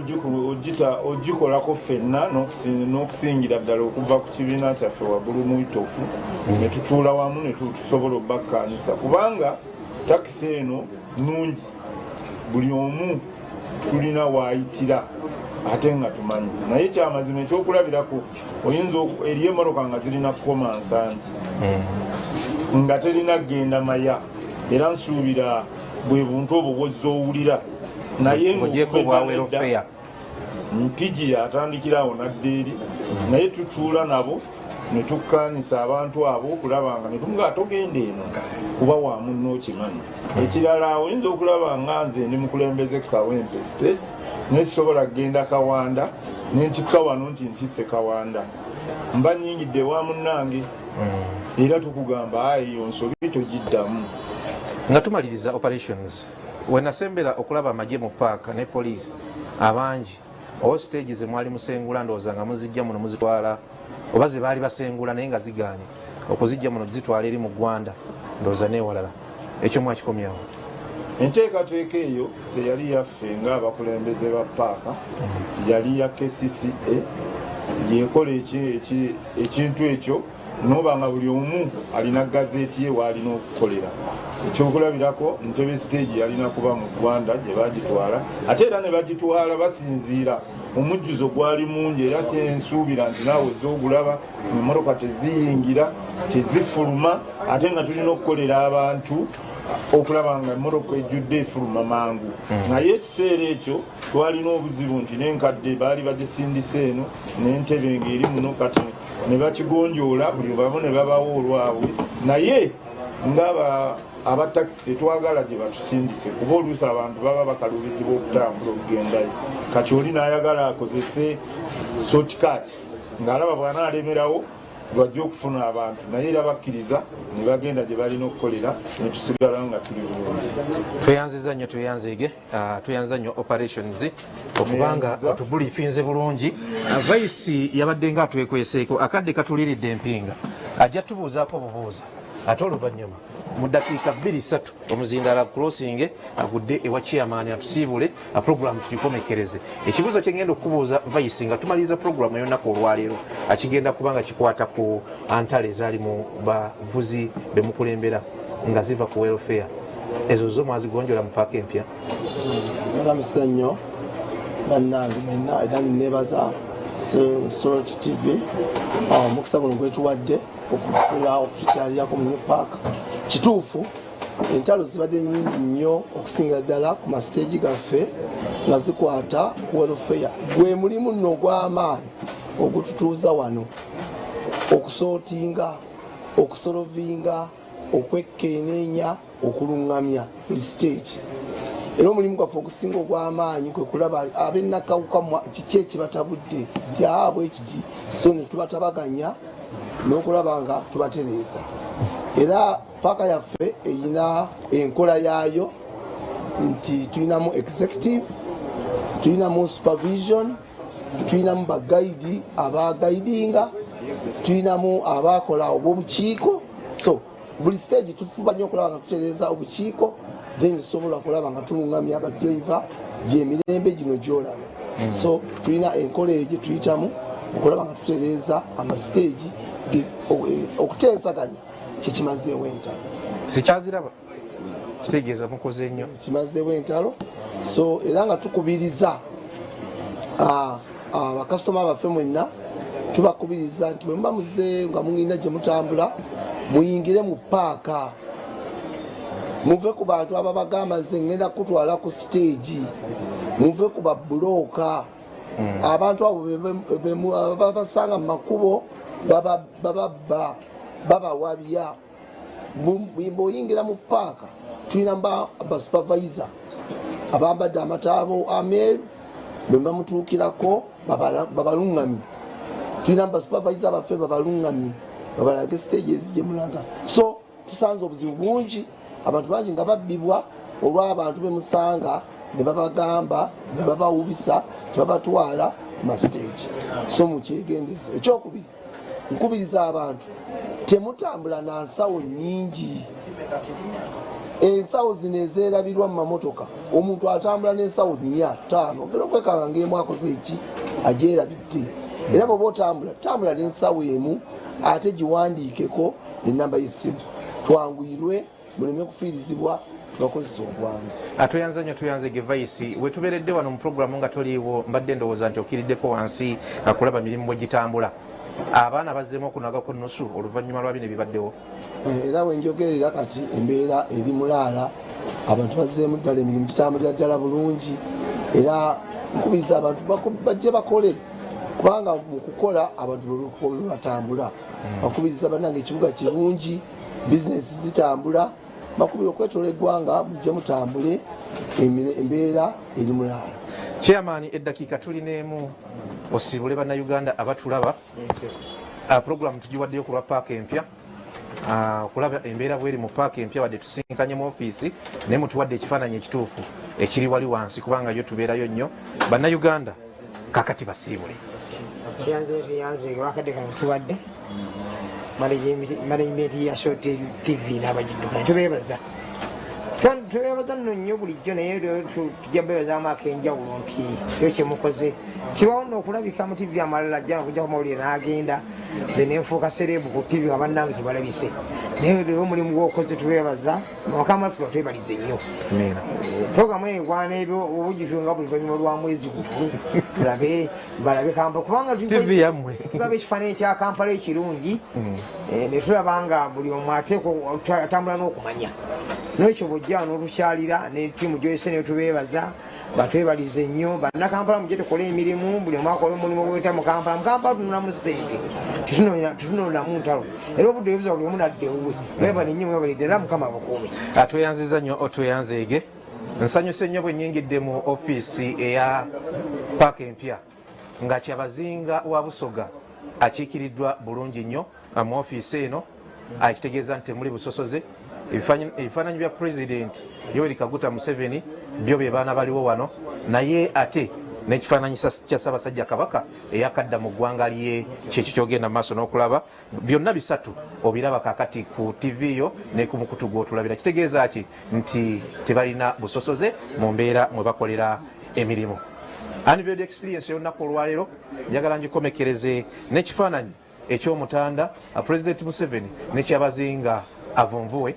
ogikolako ffenna n'okusingira ddala okuva ku kibiina kyaffe waggulu mu bitofu ne tutuula wamu ne tusobola obbakkaanyisa kubanga takisi eno nnungi, buli omu tulina waayitira ate nga tumanyi, naye kyamazima ekyokulabirako oyinza eriyo emmotoka nga zirina kukoma Nsangi nga terina kgenda Maya, era nsuubira bwe buntu obwo bwozza owulira, naye mpigi atandikirawo nadde eri, naye tutuula nabo ne tukkaanyisa abantu abo okulaba nga netunga togenda eno kuba wa munno okimanyi. Ekirala oyinza okulaba nga nze ndi mukulembeze Kawempe state nesobola kgenda Kawanda nentikka wano nti ntisse Kawanda, mba nyingidde wa munnange era tukugamba ayo nsobi togiddamu. Nga tumaliriza operations wenasembera okulaba amagye mu paaka ne poliisi abangi oba stage ze mwali musengula ndowooza nga muzijja muno muzitwala oba ze baali basengula naye nga zigaanye okuzijja muno zitwala eri mu ggwanda ndowooza n'ewalala, ekyo mwakikomyawo? Enteekateeka eyo teyali yaffe ng'abakulembeze ba paaka, yali ya KCCA yekola ekintu ekyo noba nga buli omu alina gazeeti ye waalina okukolera. Ekyokulabirako Ntebe stage yalina kuba mu Ggwanda gye bagitwala, ate era ne bagitwala basinziira omujjuzo gwali mungi, era kyensuubira nti naawe ez'ogulaba emmotoka teziyingira tezifuluma, ate nga tulina okukolera abantu okulaba nga emmotoka ejjudde efuluma mangu. Naye ekiseera ekyo twalina obuzibu nti n'enkadde baali bagisindise eno n'entebe ng'eri muno, kati ne bakigonjoola buli bamu ne babawo olwabwe, naye ng'aba abatakisi tetwagala gye batusindise kuba oluusi abantu baba bakalubizibwa okutambula okugendayo. Kati oli n'ayagala akozese shortcut ng'alaba bw'anaalemerawo lwajja okufuna abantu, naye era bakkiriza ne bagenda gye balina okukolera ne tusigala nga tuli bulungi. Tweyanziza nnyo tweyanza nnyo operations okubanga otubuliifinze bulungi. Vice yabadde nga atwekweseeko akadde katuliridde empinga ajja tubuuzaako bubuuza ate oluvannyuma mu dakiika 2-3 omuzindala crossing agudde ewa chairman atusiibule program tukikomekereze. Ekibuuzo kye ngenda okubuuza Vice nga tumaliriza program y'olunaku olwaleero akigenda kubanga kikwata ku antale ezaali mu bavuzi bemukulembera nga ziva ku welfare, ezo zo mwazigonjola mu paaka empya? Mulamusa nnyo bannange mwenna era nebaza Sorority TV omukisa guno gwetuwadde okutukyalirako mu New Park. Kituufu entalo zibadde nnyingi nnyo okusingira ddala ku masiteegi gaffe nga zikwata welfare. Gwe mulimu nno ogw'amaanyi ogututuuza wano okusootinga, okusolovinga, okwekkeneenya, okuluŋŋamya buli siteegi. Era omulimu gwaffe okusinga ogw'amaanyi kwe kulaba ab'ennakawuka kiki ekibatabudde gyabwe kiti, so ne tubatabaganya n'okulaba nga tubatereeza. Era paaka yaffe eyina enkola yaayo nti tulinamu executive, tulinamu supervision, tulinamu bagayidi abagayidinga, tulinamu abakola obw'obukiiko. So buli stage tufuba nnyo okulaba nga tutereeza obukiiko, then tusobola okulaba nga tuluŋŋamya abadriver gy'emirembe gino gy'olaba. So tulina enkola eyo gye tuyitamu okulaba nga tutereeza amasiteegi okuteesaganya kyekimazeewo entalo. Sikyaziraba kitegeeza mukoze nnyo kimazeewo entalo. So era nga tukubiriza bakasitoma baffe mwenna, tubakubiriza nti bwe muba muze nga mugenda gye mutambula muyingire mu paaka, muve ku bantu ababagamba nze ngenda kutwala ku siteegi, muve ku babulooka. Abantu abo babasanga mu makubo bababba babawabya. Bw'oyingira mu paaka tulina basupervisor abambadde amataabo ameeru, bwe bamutuukirako babaluŋŋamye. Tulina basupervisor baffe babaluŋŋamye babalage siteegi ezigye mulaga. So tusanze obuzibu bungi, abantu bangi nga babbibwa olw'abantu bemusanga ne babagamba ne babawubisa tebabatwala ku masiteegi. So mukyegendeze. Ekyokubiri nkubiriza abantu temutambula na nsawo nyingi. Ensawo zino ezerabirwa mu mamotoka, omuntu atambula n'ensawo 4 5 mbera okwekanga ng'emu akoze eki agyerabidde. Era bw'oba otambula tambula n'ensawo emu ate giwandiikeko enamba y'essimu, twanguyirwe muleme kufiirizibwa tubakozesa obwangu. Atuyanze nnyo tuyanzege Vice wetubeeredde wano mu programu nga toliiwo mbadde ndowooza nti okiriddeko wansi akulaba mirimu bwe gitambula. Abaana bazzeemu okunagako nnusu oluvannyuma lwa bino ebibaddewo. Era wenjogerera kati embeera eri mulaala, abantu bazzeemu ddala emirimu gitambulira ddala bulungi, era nkubiriza abantu bajje bakole kubanga mu kukola abantu bwe batambula. Bakubiriza bannange ekibuga kirungi, bizinesi zitambula, bakubira okwetoola eggwanga mujje mutambule, embeera eri mulaala. Chairman, eddakiika tulineemu osibule bannayuganda abatulaba. Program tugiwaddeyo ku lwa paaka empya, okulaba embeera bweri mu paaka empya wadde tusinkanye mu ofiisi naye mutuwadde ekifaananyi ekituufu ekiri wali wansi kubanga yo tubeerayo nnyo. Bannayuganda kakati basiibule. Tuyanze lwakadde kano tuwadde management ya Show TV n'abagiddukanya tubeebaza. Tubeebaza nno nnyo bulijjo naye tujja beebazaamu ak'enjawulo nti yo kyemukoze kibawo nno okulabika mu TV amalala ajja okujja ku mawulire n'agenda nze nenfuuka serebu ku TV nga bannange tebalabise naye leero omulimu gwokoze tubeebaza mukama waffe batwebalize nnyo. Programu egwana ebyo obugitunga buli luvannyuma lwa mwezi gumu tulabe balabe Kampala kubanga TV yammwe tugaba ekifaananyi kya Kampala ekirungi ne tulaba nga buli omu ateekwa atambula n'okumanya n'ekyo bw'ojja n'olukyalira ne ttiimu gy'oyise ne tubeebaza batwebalize nnyo. Bannakampala mujje tukole emirimu, buli omu akole omulimu gweta mu Kampala. Mu Kampala tununamu ssente tetunoonamu ntalo era obudde ebuza buli omu nadde ewuwe. Mwebale nnyo mwebalidde era Mukama abakuume. Atweyanziza nnyo otweyanzeege. Nsanyuse nnyo bwe nnyingidde mu ofiisi eya paaka empya nga Kyabazinga wa Busoga akiikiriddwa bulungi nnyo mu ofiisi eno, akitegeeza nti temuli busosoze. Ebifaananyi bya President Yoweri Kaguta Museveni byo bye baana baliwo wano, naye ate n'ekifaananyi kya Ssaabasajja Kabaka eyakadda mu ggwanga lye kyekyo kyogenda mu maaso n'okulaba. Byonna bisatu obiraba kaakati ku TV yo ne ku mukutu gw'otulabira. Kitegeeza ki nti tebalina busosoze mu mbeera mwe bakolera emirimu. Anniversary experience y'olunaku olwaleero njagala ngikomekereze n'ekifaananyi eky'omutanda President Museveni ne Kyabazinga avunvuwe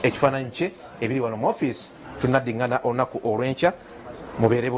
ekifaananyi kye ebiri wano mu ofiisi. Tunaddiŋŋana olunaku olw'enkya mubeere